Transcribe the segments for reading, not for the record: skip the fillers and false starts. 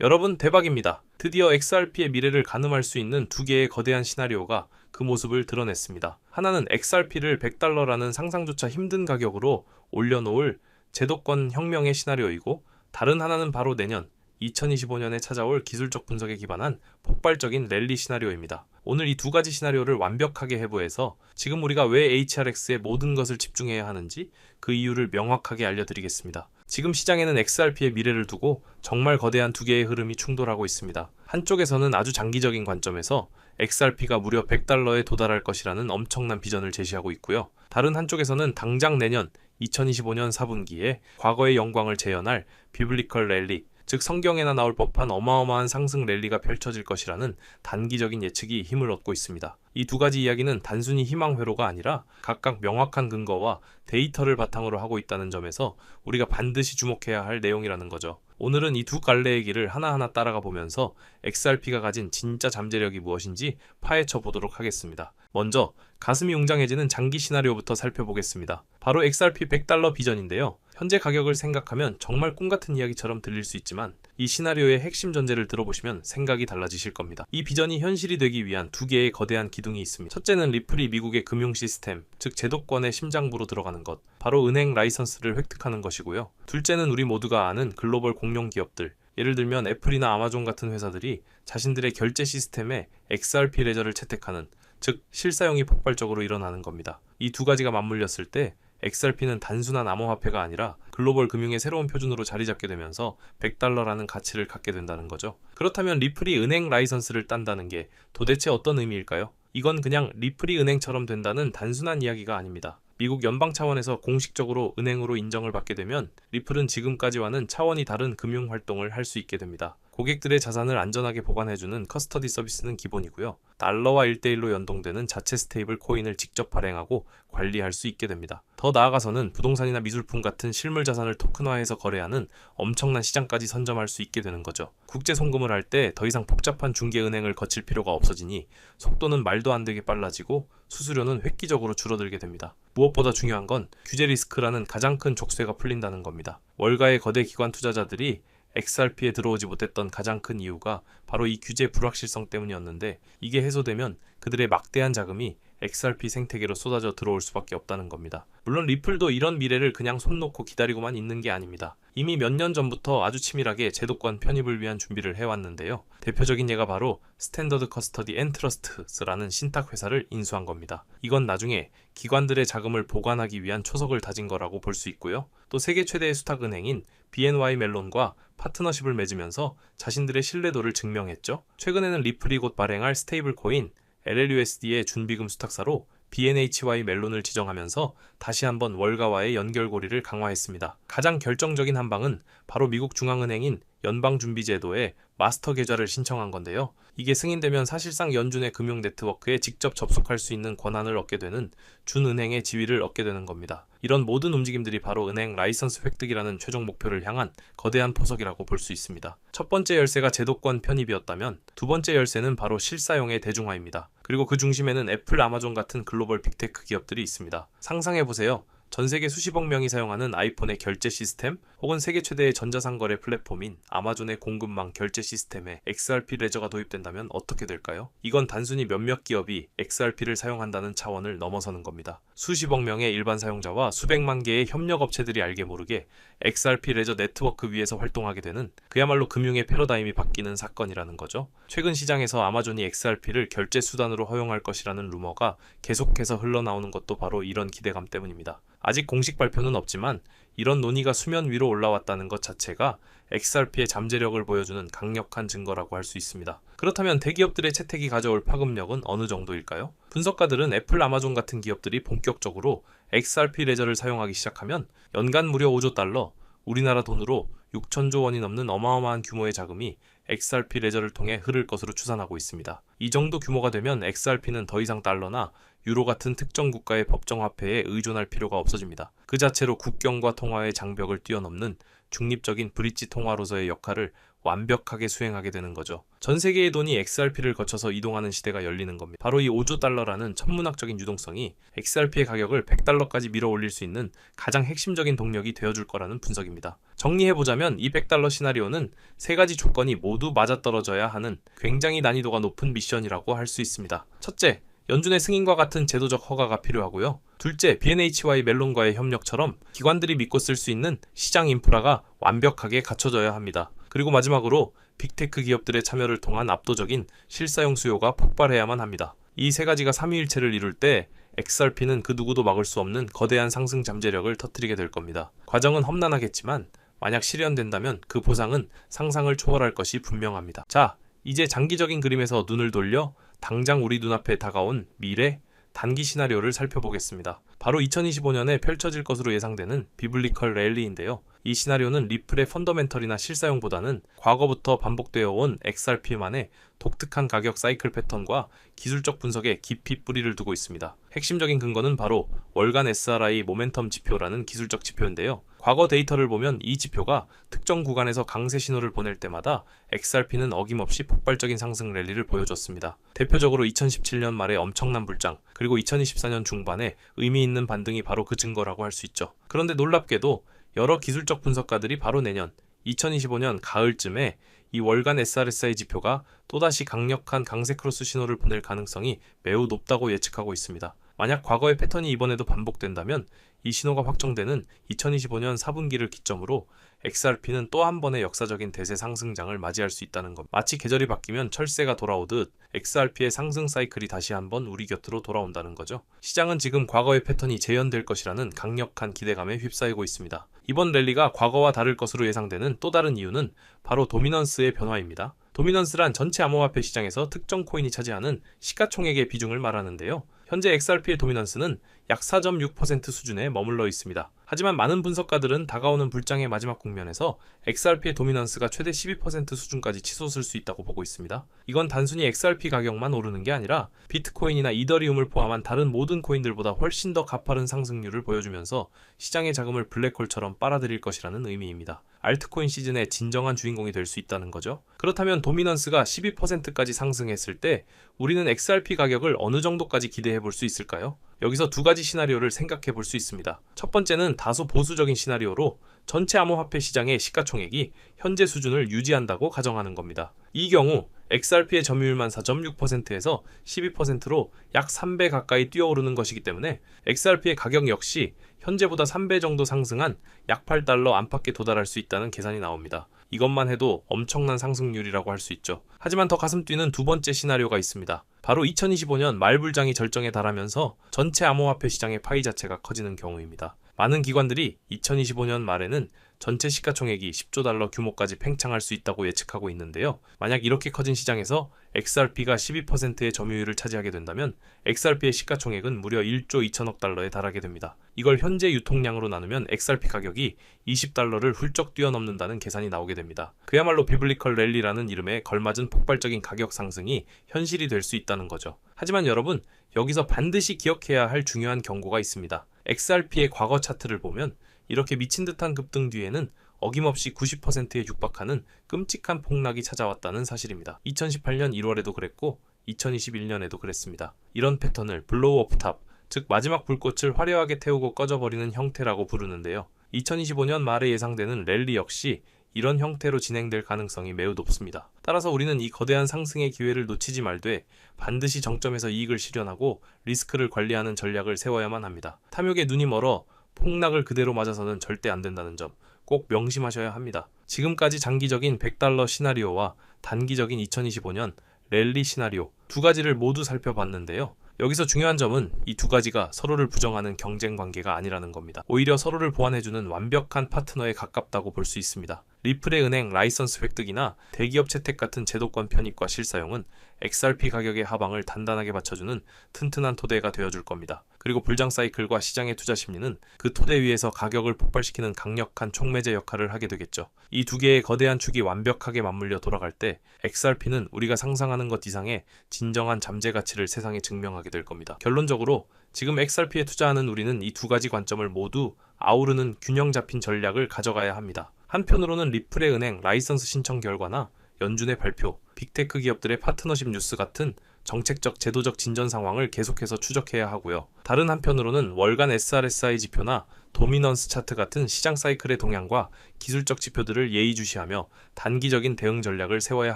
여러분 대박입니다. 드디어 XRP의 미래를 가늠할 수 있는 두 개의 거대한 시나리오가 그 모습을 드러냈습니다. 하나는 XRP를 $100라는 상상조차 힘든 가격으로 올려놓을 제도권 혁명의 시나리오이고, 다른 하나는 바로 내년 2025년에 찾아올 기술적 분석에 기반한 폭발적인 랠리 시나리오입니다. 오늘 이 두 가지 시나리오를 완벽하게 해부해서 지금 우리가 왜 HRX에 모든 것을 집중해야 하는지 그 이유를 명확하게 알려드리겠습니다. 지금 시장에는 XRP의 미래를 두고 정말 거대한 두 개의 흐름이 충돌하고 있습니다. 한쪽에서는 아주 장기적인 관점에서 XRP가 무려 $100에 도달할 것이라는 엄청난 비전을 제시하고 있고요. 다른 한쪽에서는 당장 내년 2025년 4분기에 과거의 영광을 재현할 비블리컬 랠리, 즉 성경에나 나올 법한 어마어마한 상승 랠리가 펼쳐질 것이라는 단기적인 예측이 힘을 얻고 있습니다. 이 두 가지 이야기는 단순히 희망회로가 아니라 각각 명확한 근거와 데이터를 바탕으로 하고 있다는 점에서 우리가 반드시 주목해야 할 내용이라는 거죠. 오늘은 이 두 갈래의 길을 하나하나 따라가 보면서 XRP가 가진 진짜 잠재력이 무엇인지 파헤쳐 보도록 하겠습니다. 먼저 가슴이 웅장해지는 장기 시나리오부터 살펴보겠습니다. 바로 XRP $100 비전인데요. 현재 가격을 생각하면 정말 꿈같은 이야기처럼 들릴 수 있지만 이 시나리오의 핵심 전제를 들어보시면 생각이 달라지실 겁니다. 이 비전이 현실이 되기 위한 두 개의 거대한 기둥이 있습니다. 첫째는 리플이 미국의 금융 시스템, 즉 제도권의 심장부로 들어가는 것, 바로 은행 라이선스를 획득하는 것이고요. 둘째는 우리 모두가 아는 글로벌 공룡 기업들, 예를 들면 애플이나 아마존 같은 회사들이 자신들의 결제 시스템에 XRP 레저를 채택하는, 즉 실사용이 폭발적으로 일어나는 겁니다. 이 두 가지가 맞물렸을 때 XRP는 단순한 암호화폐가 아니라 글로벌 금융의 새로운 표준으로 자리 잡게 되면서 $100라는 가치를 갖게 된다는 거죠. 그렇다면 리플이 은행 라이선스를 딴다는 게 도대체 어떤 의미일까요? 이건 그냥 리플이 은행처럼 된다는 단순한 이야기가 아닙니다. 미국 연방 차원에서 공식적으로 은행으로 인정을 받게 되면 리플은 지금까지와는 차원이 다른 금융 활동을 할 수 있게 됩니다. 고객들의 자산을 안전하게 보관해주는 커스터디 서비스는 기본이고요. 달러와 1대1로 연동되는 자체 스테이블 코인을 직접 발행하고 관리할 수 있게 됩니다. 더 나아가서는 부동산이나 미술품 같은 실물 자산을 토큰화해서 거래하는 엄청난 시장까지 선점할 수 있게 되는 거죠. 국제 송금을 할 때 더 이상 복잡한 중개은행을 거칠 필요가 없어지니 속도는 말도 안 되게 빨라지고 수수료는 획기적으로 줄어들게 됩니다. 무엇보다 중요한 건 규제 리스크라는 가장 큰 족쇄가 풀린다는 겁니다. 월가의 거대 기관 투자자들이 XRP에 들어오지 못했던 가장 큰 이유가 바로 이 규제 불확실성 때문이었는데, 이게 해소되면 그들의 막대한 자금이 XRP 생태계로 쏟아져 들어올 수밖에 없다는 겁니다. 물론 리플도 이런 미래를 그냥 손 놓고 기다리고만 있는 게 아닙니다. 이미 몇 년 전부터 아주 치밀하게 제도권 편입을 위한 준비를 해왔는데요. 대표적인 예가 바로 스탠더드 커스터디 앤 트러스트스라는 신탁 회사를 인수한 겁니다. 이건 나중에 기관들의 자금을 보관하기 위한 초석을 다진 거라고 볼 수 있고요. 또 세계 최대의 수탁은행인 BNY 멜론과 파트너십을 맺으면서 자신들의 신뢰도를 증명했죠. 최근에는 리플이 곧 발행할 스테이블 코인 LLUSD의 준비금 수탁사로 BNHY 멜론을 지정하면서 다시 한번 월가와의 연결고리를 강화했습니다. 가장 결정적인 한 방은 바로 미국 중앙은행인 연방준비제도에 마스터 계좌를 신청한 건데요. 이게 승인되면 사실상 연준의 금융 네트워크에 직접 접속할 수 있는 권한을 얻게 되는 준은행의 지위를 얻게 되는 겁니다. 이런 모든 움직임들이 바로 은행 라이선스 획득이라는 최종 목표를 향한 거대한 포석이라고 볼 수 있습니다. 첫 번째 열쇠가 제도권 편입이었다면 두 번째 열쇠는 바로 실사용의 대중화입니다. 그리고 그 중심에는 애플, 아마존 같은 글로벌 빅테크 기업들이 있습니다. 상상해보세요. 전 세계 수십억 명이 사용하는 아이폰의 결제 시스템, 혹은 세계 최대의 전자상거래 플랫폼인 아마존의 공급망 결제 시스템에 XRP 레저가 도입된다면 어떻게 될까요? 이건 단순히 몇몇 기업이 XRP를 사용한다는 차원을 넘어서는 겁니다. 수십억 명의 일반 사용자와 수백만 개의 협력업체들이 알게 모르게 XRP 레저 네트워크 위에서 활동하게 되는, 그야말로 금융의 패러다임이 바뀌는 사건이라는 거죠. 최근 시장에서 아마존이 XRP를 결제 수단으로 허용할 것이라는 루머가 계속해서 흘러나오는 것도 바로 이런 기대감 때문입니다. 아직 공식 발표는 없지만 이런 논의가 수면 위로 올라왔다는 것 자체가 XRP의 잠재력을 보여주는 강력한 증거라고 할 수 있습니다. 그렇다면 대기업들의 채택이 가져올 파급력은 어느 정도일까요? 분석가들은 애플, 아마존 같은 기업들이 본격적으로 XRP 레저를 사용하기 시작하면 연간 무려 $5조, 우리나라 돈으로 6천조 원이 넘는 어마어마한 규모의 자금이 XRP 레저를 통해 흐를 것으로 추산하고 있습니다. 이 정도 규모가 되면 XRP는 더 이상 달러나 유로 같은 특정 국가의 법정화폐에 의존할 필요가 없어집니다. 그 자체로 국경과 통화의 장벽을 뛰어넘는 중립적인 브릿지 통화로서의 역할을 완벽하게 수행하게 되는 거죠. 전 세계의 돈이 XRP를 거쳐서 이동하는 시대가 열리는 겁니다. 바로 이 5조 달러라는 천문학적인 유동성이 XRP의 가격을 100달러까지 밀어 올릴 수 있는 가장 핵심적인 동력이 되어줄 거라는 분석입니다. 정리해보자면 이 100달러 시나리오는 세 가지 조건이 모두 맞아떨어져야 하는 굉장히 난이도가 높은 미션이라고 할 수 있습니다. 첫째, 연준의 승인과 같은 제도적 허가가 필요하고요. 둘째, BNH와의 멜론과의 협력처럼 기관들이 믿고 쓸 수 있는 시장 인프라가 완벽하게 갖춰져야 합니다. 그리고 마지막으로 빅테크 기업들의 참여를 통한 압도적인 실사용 수요가 폭발해야만 합니다. 이 세 가지가 삼위일체를 이룰 때 XRP는 그 누구도 막을 수 없는 거대한 상승 잠재력을 터뜨리게 될 겁니다. 과정은 험난하겠지만 만약 실현된다면 그 보상은 상상을 초월할 것이 분명합니다. 자, 이제 장기적인 그림에서 눈을 돌려 당장 우리 눈앞에 다가온 미래 단기 시나리오를 살펴보겠습니다. 바로 2025년에 펼쳐질 것으로 예상되는 비블리컬 랠리인데요. 이 시나리오는 리플의 펀더멘털이나 실사용보다는 과거부터 반복되어 온 XRP만의 독특한 가격 사이클 패턴과 기술적 분석에 깊이 뿌리를 두고 있습니다. 핵심적인 근거는 바로 월간 SRI 모멘텀 지표라는 기술적 지표인데요. 과거 데이터를 보면 이 지표가 특정 구간에서 강세 신호를 보낼 때마다 XRP는 어김없이 폭발적인 상승 랠리를 보여줬습니다. 대표적으로 2017년 말에 엄청난 불장, 그리고 2024년 중반에 의미 있는 반등이 바로 그 증거라고 할 수 있죠. 그런데 놀랍게도 여러 기술적 분석가들이 바로 내년 2025년 가을쯤에 이 월간 SRSI 지표가 또다시 강력한 강세 크로스 신호를 보낼 가능성이 매우 높다고 예측하고 있습니다. 만약 과거의 패턴이 이번에도 반복된다면 이 신호가 확정되는 2025년 4분기를 기점으로 XRP는 또 한 번의 역사적인 대세 상승장을 맞이할 수 있다는 것. 마치 계절이 바뀌면 철새가 돌아오듯 XRP의 상승 사이클이 다시 한번 우리 곁으로 돌아온다는 거죠. 시장은 지금 과거의 패턴이 재현될 것이라는 강력한 기대감에 휩싸이고 있습니다. 이번 랠리가 과거와 다를 것으로 예상되는 또 다른 이유는 바로 도미넌스의 변화입니다. 도미넌스란 전체 암호화폐 시장에서 특정 코인이 차지하는 시가총액의 비중을 말하는데요. 현재 XRP의 도미넌스는 약 4.6% 수준에 머물러 있습니다. 하지만 많은 분석가들은 다가오는 불장의 마지막 국면에서 XRP의 도미넌스가 최대 12% 수준까지 치솟을 수 있다고 보고 있습니다. 이건 단순히 XRP 가격만 오르는 게 아니라 비트코인이나 이더리움을 포함한 다른 모든 코인들보다 훨씬 더 가파른 상승률을 보여주면서 시장의 자금을 블랙홀처럼 빨아들일 것이라는 의미입니다. 알트코인 시즌의 진정한 주인공이 될 수 있다는 거죠. 그렇다면 도미넌스가 12%까지 상승했을 때 우리는 XRP 가격을 어느 정도까지 기대해 볼 수 있을까요? 여기서 두 가지 시나리오를 생각해 볼 수 있습니다. 첫 번째는 다소 보수적인 시나리오로 전체 암호화폐 시장의 시가총액이 현재 수준을 유지한다고 가정하는 겁니다. 이 경우 XRP의 점유율만 4.6%에서 12%로 약 3배 가까이 뛰어오르는 것이기 때문에 XRP의 가격 역시 현재보다 3배 정도 상승한 약 8달러 안팎에 도달할 수 있다는 계산이 나옵니다. 이것만 해도 엄청난 상승률이라고 할 수 있죠. 하지만 더 가슴 뛰는 두 번째 시나리오가 있습니다. 바로 2025년 말불장이 절정에 달하면서 전체 암호화폐 시장의 파이 자체가 커지는 경우입니다. 많은 기관들이 2025년 말에는 전체 시가총액이 10조 달러 규모까지 팽창할 수 있다고 예측하고 있는데요. 만약 이렇게 커진 시장에서 XRP가 12%의 점유율을 차지하게 된다면 XRP의 시가총액은 무려 1조 2천억 달러에 달하게 됩니다. 이걸 현재 유통량으로 나누면 XRP 가격이 20달러를 훌쩍 뛰어넘는다는 계산이 나오게 됩니다. 그야말로 비블리컬 랠리라는 이름에 걸맞은 폭발적인 가격 상승이 현실이 될 수 있다는 거죠. 하지만 여러분, 여기서 반드시 기억해야 할 중요한 경고가 있습니다. XRP의 과거 차트를 보면 이렇게 미친 듯한 급등 뒤에는 어김없이 90%에 육박하는 끔찍한 폭락이 찾아왔다는 사실입니다. 2018년 1월에도 그랬고 2021년에도 그랬습니다. 이런 패턴을 블로우 오프 탑, 즉 마지막 불꽃을 화려하게 태우고 꺼져버리는 형태라고 부르는데요. 2025년 말에 예상되는 랠리 역시 이런 형태로 진행될 가능성이 매우 높습니다. 따라서 우리는 이 거대한 상승의 기회를 놓치지 말되 반드시 정점에서 이익을 실현하고 리스크를 관리하는 전략을 세워야만 합니다. 탐욕에 눈이 멀어 폭락을 그대로 맞아서는 절대 안 된다는 점 꼭 명심하셔야 합니다. 지금까지 장기적인 100달러 시나리오와 단기적인 2025년 랠리 시나리오 두 가지를 모두 살펴봤는데요. 여기서 중요한 점은 이 두 가지가 서로를 부정하는 경쟁 관계가 아니라는 겁니다. 오히려 서로를 보완해주는 완벽한 파트너에 가깝다고 볼 수 있습니다. 리플의 은행 라이선스 획득이나 대기업 채택 같은 제도권 편입과 실사용은 XRP 가격의 하방을 단단하게 받쳐주는 튼튼한 토대가 되어줄 겁니다. 그리고 불장 사이클과 시장의 투자 심리는 그 토대 위에서 가격을 폭발시키는 강력한 촉매제 역할을 하게 되겠죠. 이 두 개의 거대한 축이 완벽하게 맞물려 돌아갈 때 XRP는 우리가 상상하는 것 이상의 진정한 잠재 가치를 세상에 증명하게 될 겁니다. 결론적으로 지금 XRP에 투자하는 우리는 이 두 가지 관점을 모두 아우르는 균형 잡힌 전략을 가져가야 합니다. 한편으로는 리플의 은행 라이선스 신청 결과나 연준의 발표, 빅테크 기업들의 파트너십 뉴스 같은 정책적 제도적 진전 상황을 계속해서 추적해야 하고요. 다른 한편으로는 월간 SRSI 지표나 도미넌스 차트 같은 시장 사이클의 동향과 기술적 지표들을 예의주시하며 단기적인 대응 전략을 세워야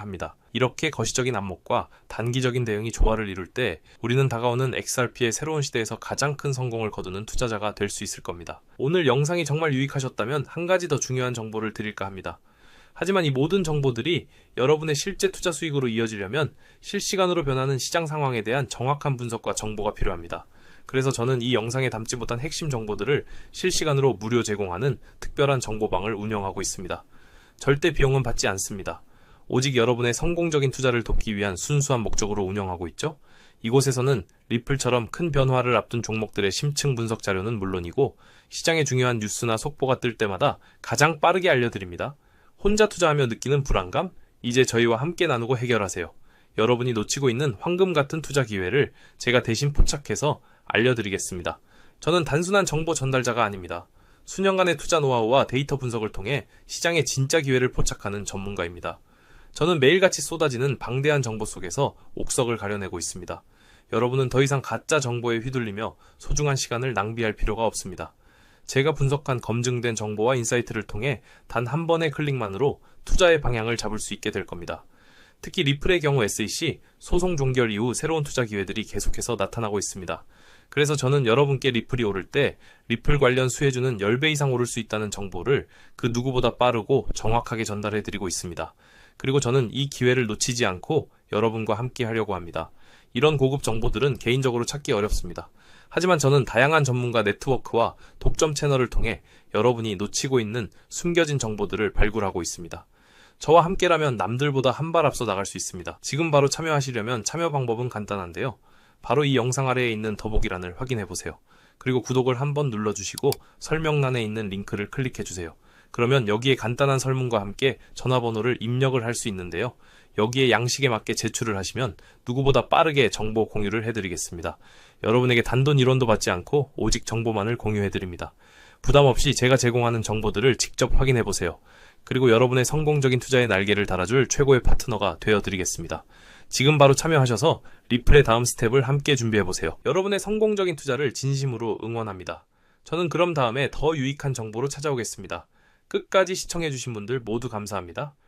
합니다. 이렇게 거시적인 안목과 단기적인 대응이 조화를 이룰 때 우리는 다가오는 XRP의 새로운 시대에서 가장 큰 성공을 거두는 투자자가 될 수 있을 겁니다. 오늘 영상이 정말 유익하셨다면 한 가지 더 중요한 정보를 드릴까 합니다. 하지만 이 모든 정보들이 여러분의 실제 투자 수익으로 이어지려면 실시간으로 변하는 시장 상황에 대한 정확한 분석과 정보가 필요합니다. 그래서 저는 이 영상에 담지 못한 핵심 정보들을 실시간으로 무료 제공하는 특별한 정보방을 운영하고 있습니다. 절대 비용은 받지 않습니다. 오직 여러분의 성공적인 투자를 돕기 위한 순수한 목적으로 운영하고 있죠. 이곳에서는 리플처럼 큰 변화를 앞둔 종목들의 심층 분석 자료는 물론이고 시장의 중요한 뉴스나 속보가 뜰 때마다 가장 빠르게 알려드립니다. 혼자 투자하며 느끼는 불안감? 이제 저희와 함께 나누고 해결하세요. 여러분이 놓치고 있는 황금 같은 투자 기회를 제가 대신 포착해서 알려드리겠습니다. 저는 단순한 정보 전달자가 아닙니다. 수년간의 투자 노하우와 데이터 분석을 통해 시장의 진짜 기회를 포착하는 전문가입니다. 저는 매일같이 쏟아지는 방대한 정보 속에서 옥석을 가려내고 있습니다. 여러분은 더 이상 가짜 정보에 휘둘리며 소중한 시간을 낭비할 필요가 없습니다. 제가 분석한 검증된 정보와 인사이트를 통해 단 한 번의 클릭만으로 투자의 방향을 잡을 수 있게 될 겁니다. 특히 리플의 경우 SEC 소송 종결 이후 새로운 투자 기회들이 계속해서 나타나고 있습니다. 그래서 저는 여러분께 리플이 오를 때 리플 관련 수혜주는 10배 이상 오를 수 있다는 정보를 그 누구보다 빠르고 정확하게 전달해드리고 있습니다. 그리고 저는 이 기회를 놓치지 않고 여러분과 함께 하려고 합니다. 이런 고급 정보들은 개인적으로 찾기 어렵습니다. 하지만 저는 다양한 전문가 네트워크와 독점 채널을 통해 여러분이 놓치고 있는 숨겨진 정보들을 발굴하고 있습니다. 저와 함께라면 남들보다 한 발 앞서 나갈 수 있습니다. 지금 바로 참여하시려면 참여 방법은 간단한데요. 바로 이 영상 아래에 있는 더보기란을 확인해보세요. 그리고 구독을 한번 눌러주시고 설명란에 있는 링크를 클릭해주세요. 그러면 여기에 간단한 설문과 함께 전화번호를 입력을 할 수 있는데요. 여기에 양식에 맞게 제출을 하시면 누구보다 빠르게 정보 공유를 해드리겠습니다. 여러분에게 단돈 1원도 받지 않고 오직 정보만을 공유해드립니다. 부담 없이 제가 제공하는 정보들을 직접 확인해보세요. 그리고 여러분의 성공적인 투자의 날개를 달아줄 최고의 파트너가 되어드리겠습니다. 지금 바로 참여하셔서 리플의 다음 스텝을 함께 준비해보세요. 여러분의 성공적인 투자를 진심으로 응원합니다. 저는 그럼 다음에 더 유익한 정보로 찾아오겠습니다. 끝까지 시청해주신 분들 모두 감사합니다.